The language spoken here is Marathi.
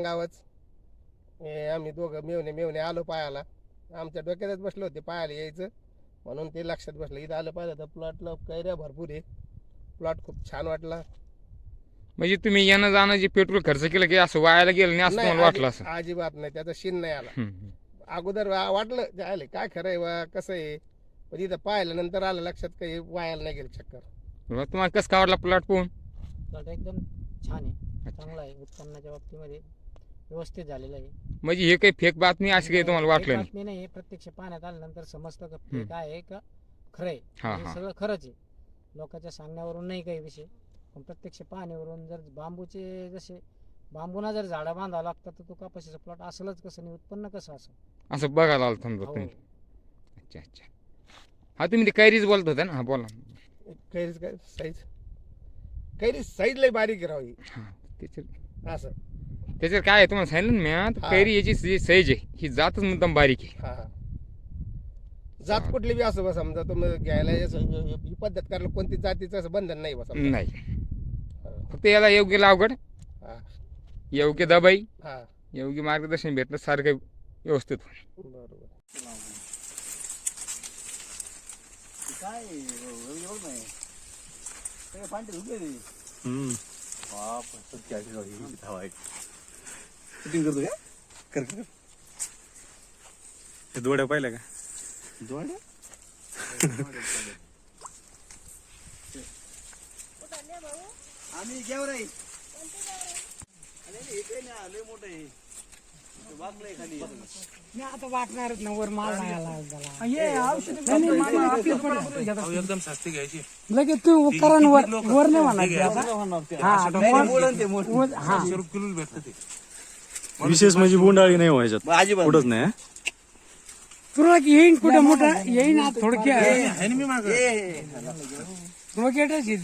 गावाच आम्ही दोघं मेवणे आलो पायाला. आमच्या डोक्यातच बसलो होते पायाला यायचं म्हणून ते लक्षात बसलं. इथं आलं पाहिलं तर प्लॉटला कैऱ्या भरपूर आहे. प्लॉट खूप छान वाटला. म्हणजे तुम्ही येणं जाणं जे पेट्रोल खर्च केलं की असं वायाला गेलं नाही असं तुम्हाला वाटलं असं? अजिबात नाही, त्याचा शीन नाही आला. हम्म. अगोदर वाटलं जायला काय खरं आहे वा कसं आहे, पण इथं पाहिल्यानंतर आलं लक्षात काही वायाला नाही गेलं चक्कर. मग तुम्हाला कसं काय वाटला प्लॉट पाहून? प्लॉट एकदम छान आहे, चांगला आहे. उत्पन्नाच्या बाबतीमध्ये व्यवस्थित झालेलं आहे. म्हणजे हे काही फेक बातमी अशी काही तुम्हाला वाटलं नाही? बातमी नाही, प्रत्यक्ष पाहण्यात आल्यानंतर समजतं का फेक आहे का खरं आहे. हा हे हा सगळं खरंच आहे. लोकांच्या सांगण्यावरून नाही काही विषय, पण प्रत्यक्ष पाहण्यावरून जर बांबूचे जसे बांबूना जर झाडं बांधावं लागतात तर तो कापसाचा प्लॉट असलच कसं नाही, उत्पन्न कसं असं असं बघायला आलं समजा हो. तुम्ही. अच्छा अच्छा. हा तुम्ही ते कैरीच बोलत होता ना? हा बोला. कैरीच काय साईज, कैरी साईज लय बारीक राहावी हा त्याच्यात असं. त्याच्यात काय आहे तुम्हाला सांगितलं ना मी आता, हा. कैरी याची जी साईज आहे ही जातच मुद्दाम बारीक आहे. हा हा. जात कुठली बी असं बा, समजा तुम्ही घ्यायला ही पद्धत करायला कोणती जातीचं असं बंधन नाही बा समजा. नाही, फक्त याला योग्य लागवड, हा योग्य दबाई, हा योग्य मार्गदर्शन भेटलं सारखं व्यवस्थित होईल. बरोबर. काय एवढं नाही सगळे पांढरे उभे रे. बाप सत्य अशी धावाय शूटिंग करतो का? कर कर हे दोड्या पाहिल्या का? जोड्या आम्ही गेवर आहे. अरे इकडे नाही आले मोठं आहे वाकलंय खाली. मी आता वाटणारच ना, वर माल नाही आला एकदम शास्ती घ्यायची. लगेच तू करण वर नाही म्हणायचं. किलो भेटत ते. विशेष म्हणजे बोंडाळी नाही व्हायच्यात, अजिबात कुठंच नाही. तुला येईन कुठं मोठं येईन थोडक्यात आहे ना मी मागं. थोडक्यातच येते.